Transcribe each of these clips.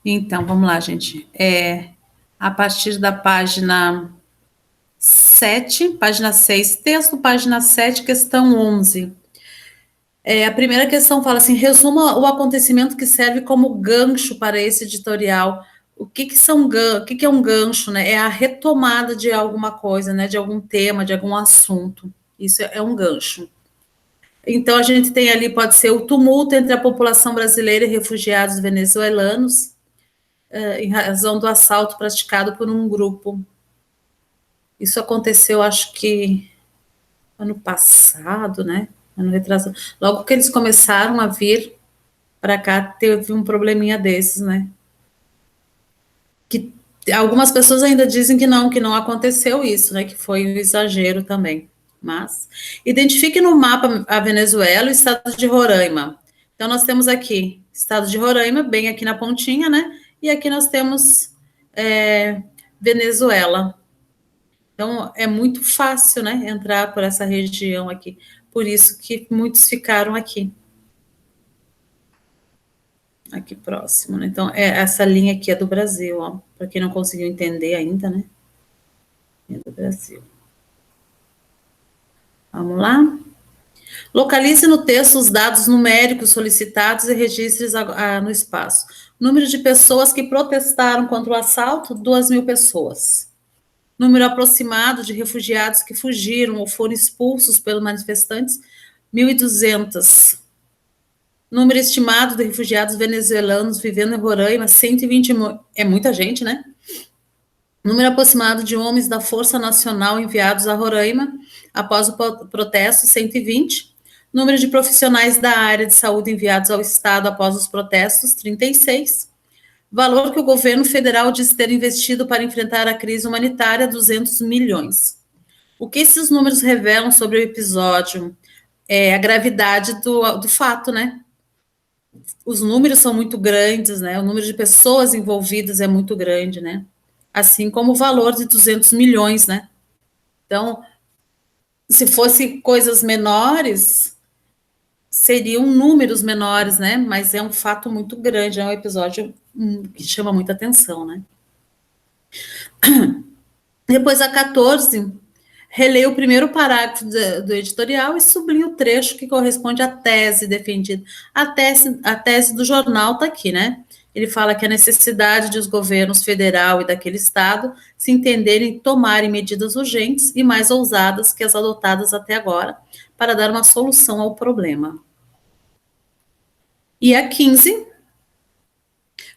Então, vamos lá, gente. A partir da página 7, página 6, texto, página 7, questão 11. A primeira questão fala assim: resuma o acontecimento que serve como gancho para esse editorial. O que é um gancho, né? É a retomada de alguma coisa, né? De algum tema, de algum assunto. Isso é um gancho. Então, a gente tem ali, pode ser o tumulto entre a população brasileira e refugiados venezuelanos, em razão do assalto praticado por um grupo. Isso aconteceu, acho que ano passado, né? Ano retrasado. Logo que eles começaram a vir para cá, teve um probleminha desses, né? Que algumas pessoas ainda dizem que não aconteceu isso, né? Que foi um exagero também. Mas identifique no mapa a Venezuela e o estado de Roraima. Então nós temos aqui estado de Roraima, bem aqui na pontinha, né? E aqui nós temos Venezuela. Então é muito fácil, né? Entrar por essa região aqui. Por isso que muitos ficaram aqui. Aqui próximo, né? Então, essa linha aqui é do Brasil, ó. Para quem não conseguiu entender ainda, né? É do Brasil. Vamos lá? Localize no texto os dados numéricos solicitados e registre no espaço. Número de pessoas que protestaram contra o assalto: 2.000 pessoas. Número aproximado de refugiados que fugiram ou foram expulsos pelos manifestantes: 1.200. Número estimado de refugiados venezuelanos vivendo em Roraima: 120. É muita gente, né? Número aproximado de homens da Força Nacional enviados a Roraima após o protesto: 120. Número de profissionais da área de saúde enviados ao Estado após os protestos: 36. Valor que o governo federal diz ter investido para enfrentar a crise humanitária: 200 milhões. O que esses números revelam sobre o episódio? A gravidade do fato, né? Os números são muito grandes, né? O número de pessoas envolvidas é muito grande, né? Assim como o valor de 200 milhões, né? Então, se fosse coisas menores, seriam números menores, né? Mas é um fato muito grande, é um episódio que chama muita atenção, né? Depois, a 14, releia o primeiro parágrafo do editorial e sublinha o trecho que corresponde à tese defendida. A tese do jornal está aqui, né? Ele fala que a necessidade de os governos federal e daquele estado se entenderem e tomarem medidas urgentes e mais ousadas que as adotadas até agora para dar uma solução ao problema. E a 15,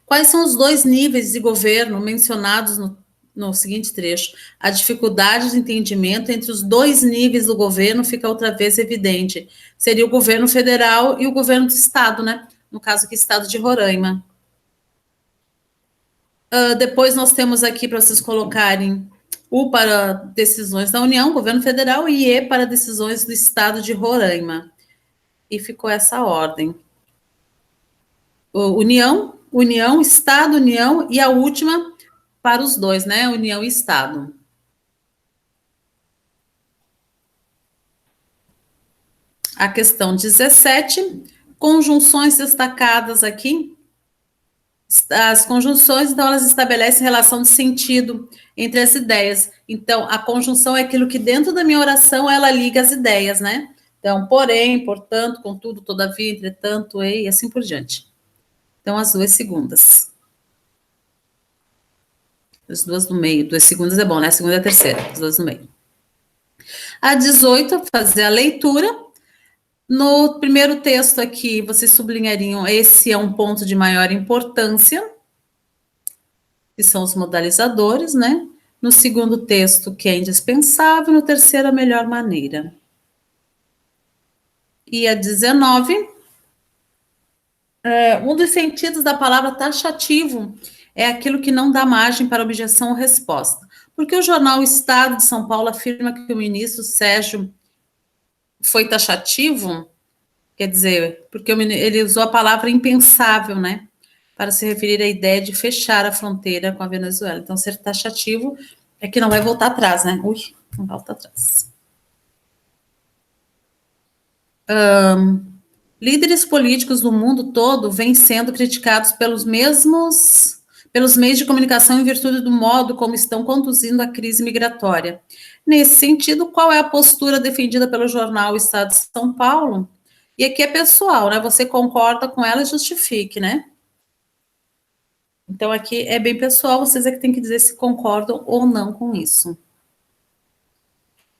quais são os dois níveis de governo mencionados no seguinte trecho? A dificuldade de entendimento entre os dois níveis do governo fica outra vez evidente. Seria o governo federal e o governo do estado, né? No caso aqui, estado de Roraima. Depois nós temos aqui para vocês colocarem U para decisões da União, governo federal, e E para decisões do estado de Roraima. E ficou essa ordem. União, Estado, União, e a última para os dois, né? União e Estado. A questão 17, conjunções destacadas aqui. As conjunções, então, elas estabelecem relação de sentido entre as ideias. Então, a conjunção é aquilo que dentro da minha oração ela liga as ideias, né? Então, porém, portanto, contudo, todavia, entretanto, e assim por diante. Então, as duas segundas. As duas no meio. Duas segundas é bom, né? A segunda e a terceira. As duas no meio. A 18, fazer a leitura. No primeiro texto aqui, vocês sublinhariam, esse é um ponto de maior importância, que são os modalizadores, né? No segundo texto, que é indispensável, no terceiro, a melhor maneira. E a 19, um dos sentidos da palavra taxativo é aquilo que não dá margem para objeção ou resposta. Porque o jornal Estado de São Paulo afirma que o ministro Sérgio foi taxativo, quer dizer, porque ele usou a palavra impensável, né? Para se referir à ideia de fechar a fronteira com a Venezuela. Então, ser taxativo é que não vai voltar atrás, né? Não volta atrás. Líderes políticos do mundo todo vêm sendo criticados pelos mesmos pelos meios de comunicação em virtude do modo como estão conduzindo a crise migratória. Nesse sentido, qual é a postura defendida pelo jornal Estado de São Paulo? E aqui é pessoal, né? Você concorda com ela e justifique, né? Então, aqui é bem pessoal, vocês é que têm que dizer se concordam ou não com isso.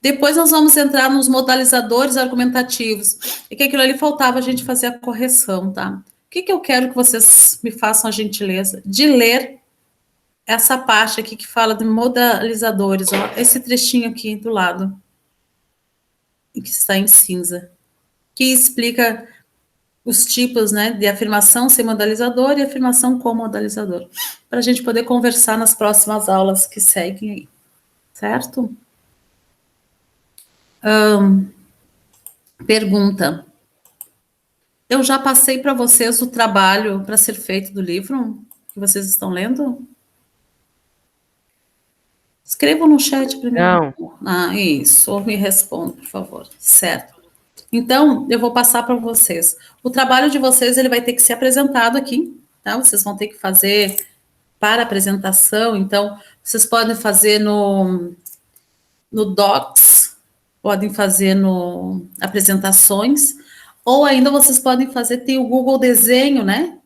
Depois nós vamos entrar nos modalizadores argumentativos. E que aquilo ali faltava a gente fazer a correção, tá? O que eu quero que vocês me façam a gentileza de ler essa parte aqui que fala de modalizadores, ó, esse trechinho aqui do lado, que está em cinza, que explica os tipos, né, de afirmação sem modalizador e afirmação com modalizador, para a gente poder conversar nas próximas aulas que seguem aí, certo? Pergunta. Eu já passei para vocês o trabalho para ser feito do livro que vocês estão lendo? Escrevam no chat primeiro. Não. Ah, isso. Ou me responda, por favor. Certo. Então, eu vou passar para vocês. O trabalho de vocês, ele vai ter que ser apresentado aqui, tá? Vocês vão ter que fazer para apresentação. Então, vocês podem fazer no Docs, podem fazer no apresentações, ou ainda vocês podem fazer, tem o Google Desenho, né?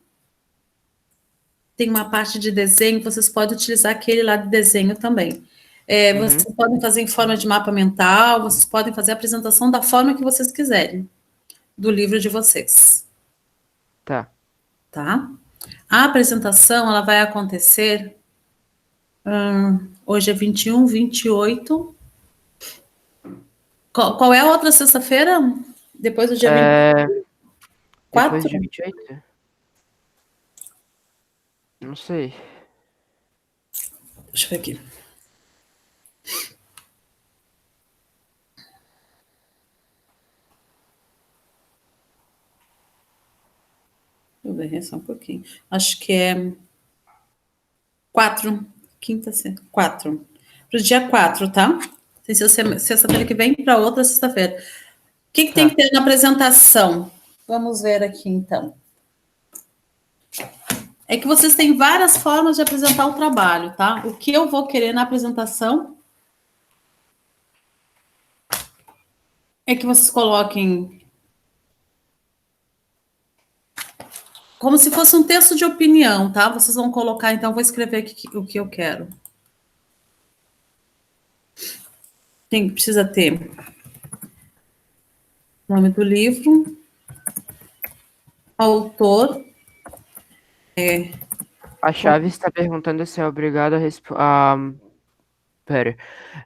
Tem uma parte de desenho, vocês podem utilizar aquele lá de desenho também. Vocês podem fazer em forma de mapa mental, vocês podem fazer a apresentação da forma que vocês quiserem, do livro de vocês. Tá. Tá? A apresentação, ela vai acontecer, hoje é 21, 28. Qual é a outra sexta-feira? Depois do dia 24? Depois de 28? Não sei. Deixa eu ver aqui. Deixa eu ver só um pouquinho. Acho que é 4, quinta, 4. Para o dia 4, tá? Sexta-feira que vem para outra sexta-feira. O que tem que ter na apresentação? Vamos ver aqui, então. É que vocês têm várias formas de apresentar o trabalho, tá? O que eu vou querer na apresentação é que vocês coloquem como se fosse um texto de opinião, tá? Vocês vão colocar, então, vou escrever aqui o que eu quero. Precisa ter nome do livro, autor. A Chave está perguntando se é obrigado a responder. Pera.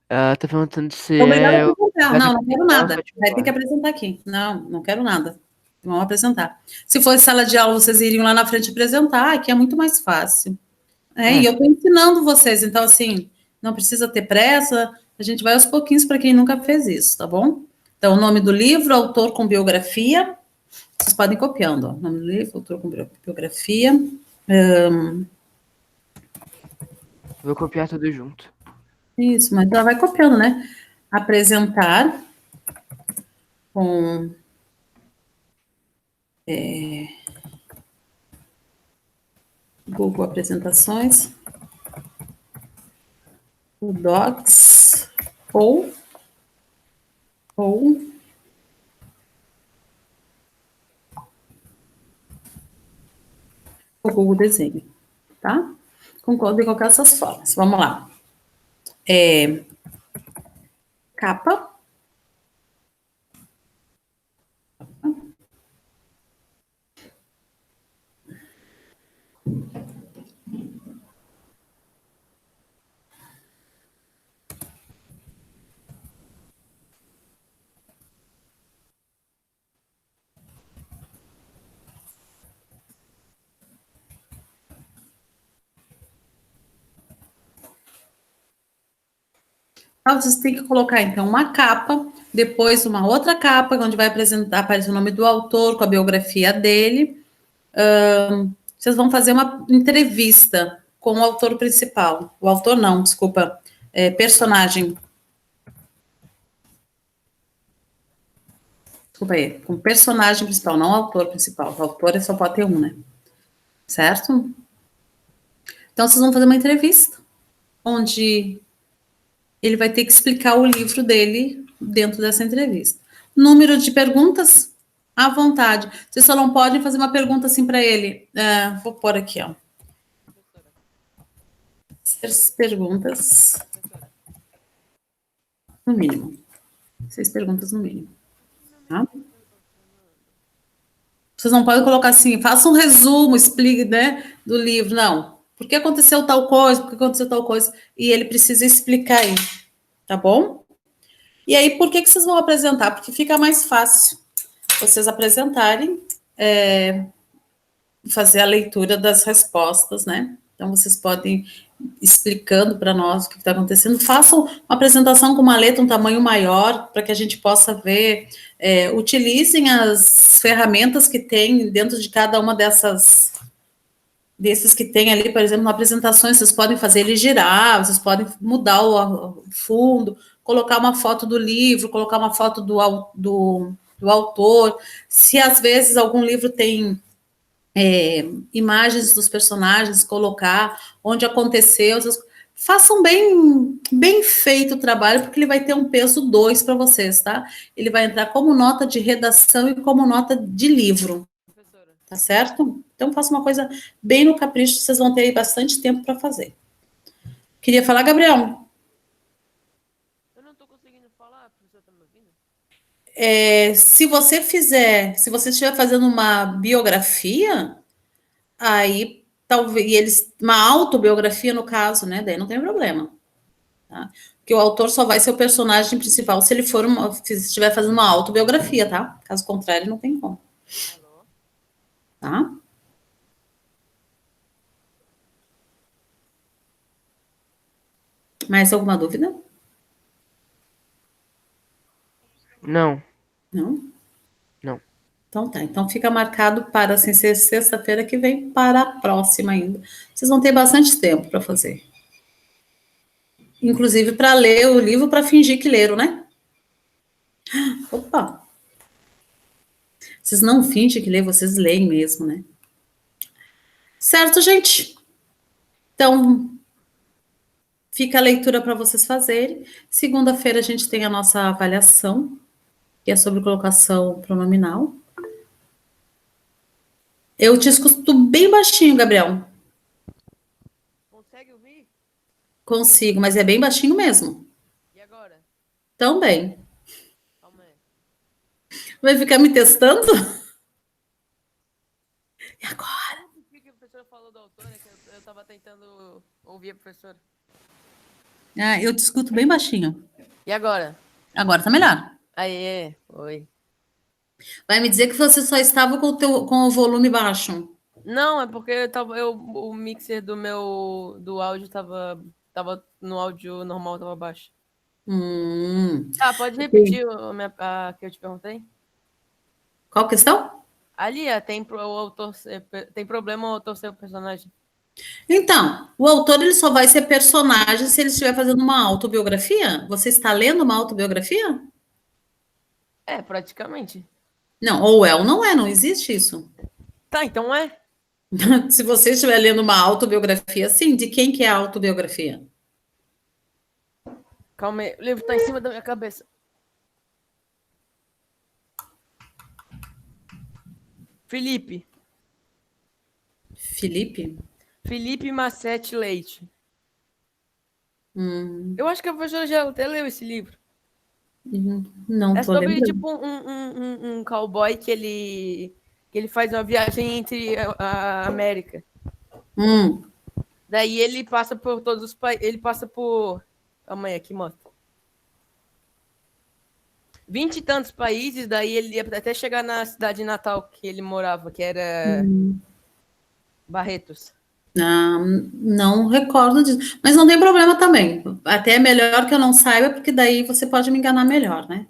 Ela tá perguntando se Obrigada a é. apresentar. Não, não quero nada. Vai ter que Particular. apresentar aqui. Não, não quero nada. Vamos apresentar. Se fosse sala de aula, vocês iriam lá na frente apresentar, aqui é muito mais fácil. E eu estou ensinando vocês, então, assim, não precisa ter pressa, a gente vai aos pouquinhos para quem nunca fez isso, tá bom? Então, o nome do livro, autor com biografia, vocês podem ir copiando, ó. Nome do livro, autor com biografia. Vou copiar tudo junto. Isso, mas ela vai copiando, né? Apresentar com Google Apresentações, o Docs ou o Google Desenho, tá? Concordo em qualquer dessas formas. Vamos lá. Capa. Vocês têm que colocar, então, uma capa, depois uma outra capa, onde vai aparecer o nome do autor, com a biografia dele. Vocês vão fazer uma entrevista com o autor principal. O autor não, desculpa, personagem. Desculpa aí, com o personagem principal, não o autor principal. O autor só pode ter um, né? Certo? Então, vocês vão fazer uma entrevista, onde ele vai ter que explicar o livro dele dentro dessa entrevista. Número de perguntas, à vontade. Vocês só não podem fazer uma pergunta assim para ele. Vou pôr aqui, ó. 6 perguntas, no mínimo. 6 perguntas no mínimo. Tá? Vocês não podem colocar assim, faça um resumo, explique, né, do livro. Não. Por que aconteceu tal coisa? Por que aconteceu tal coisa? E ele precisa explicar aí. Tá bom? E aí, por que vocês vão apresentar? Porque fica mais fácil vocês apresentarem, fazer a leitura das respostas, né? Então, vocês podem explicando para nós o que está acontecendo. Façam uma apresentação com uma letra um tamanho maior, para que a gente possa ver. Utilizem as ferramentas que tem dentro de cada uma desses que tem ali, por exemplo, na apresentação, vocês podem fazer ele girar, vocês podem mudar o fundo, colocar uma foto do livro, colocar uma foto do autor. Se às vezes algum livro tem imagens dos personagens, colocar onde aconteceu, façam bem feito o trabalho, porque ele vai ter um peso 2 para vocês, tá? Ele vai entrar como nota de redação e como nota de livro, tá certo? Então, faça uma coisa bem no capricho, vocês vão ter aí bastante tempo para fazer. Queria falar, Gabriel? Eu não estou conseguindo falar, a professora está me ouvindo? Se você estiver fazendo uma biografia, aí talvez uma autobiografia no caso, né? Daí não tem problema, tá? Porque o autor só vai ser o personagem principal se ele se estiver fazendo uma autobiografia, tá? Caso contrário, não tem como. Alô? Tá? Mais alguma dúvida? Não. Não? Não. Então tá. Então fica marcado para assim, ser sexta-feira que vem para a próxima ainda. Vocês vão ter bastante tempo para fazer. Inclusive para ler o livro para fingir que leram, né? Opa! Vocês não fingem que lê, vocês leem mesmo, né? Certo, gente? Então, fica a leitura para vocês fazerem. Segunda-feira a gente tem a nossa avaliação, que é sobre colocação pronominal. Eu te escuto bem baixinho, Gabriel. Consegue ouvir? Consigo, mas é bem baixinho mesmo. E agora? Também. Calma aí. Vai ficar me testando? E agora? O que a professora falou da autora? Que eu estava tentando ouvir a professora. Eu te escuto bem baixinho. E agora? Agora tá melhor. Aê, oi. Vai me dizer que você só estava com o volume baixo. Não, é porque o mixer do áudio tava no áudio normal, tava baixo. Ah, pode repetir a que eu te perguntei? Qual questão? Ali, tem problema o autor ser o personagem. Então, o autor ele só vai ser personagem se ele estiver fazendo uma autobiografia. Você está lendo uma autobiografia? É, praticamente. Não, ou é ou não é, não existe isso. Tá, então é. Se você estiver lendo uma autobiografia, sim, de quem que é a autobiografia? Calma aí, o livro tá em cima da minha cabeça. Felipe Massetti Leite. Eu acho que a professora já até leu esse livro. Não É tô sobre, lembrando. tipo, um cowboy que ele faz uma viagem entre a América. Daí ele passa por todos os países. Ele passa por. Calma aí, aqui mostra. 20 e tantos países, daí ele ia até chegar na cidade natal que ele morava, que era Barretos. Não recordo disso. Mas não tem problema também. Até é melhor que eu não saiba, porque daí você pode me enganar melhor, né?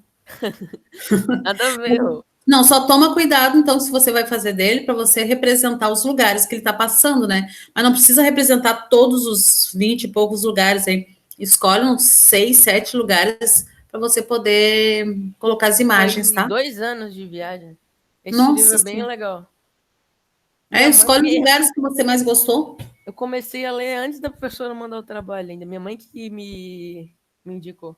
Nada a ver. Não, só toma cuidado, então, se você vai fazer dele, para você representar os lugares que ele está passando, né? Mas não precisa representar todos os 20 e poucos lugares aí. Escolhe uns 6, 7 lugares para você poder colocar as imagens, tá? 2 anos de viagem. Esse Nossa, livro é bem legal. escolhe os lugares que você mais gostou. comecei a ler antes da professora mandar o trabalho ainda. Minha mãe que me indicou.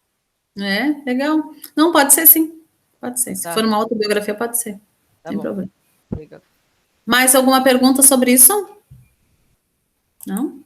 É, legal. Não, pode ser sim. Pode ser. Se Tá. for uma autobiografia, pode ser. Tá Sem bom. problema. Legal. Mais alguma pergunta sobre isso? Não?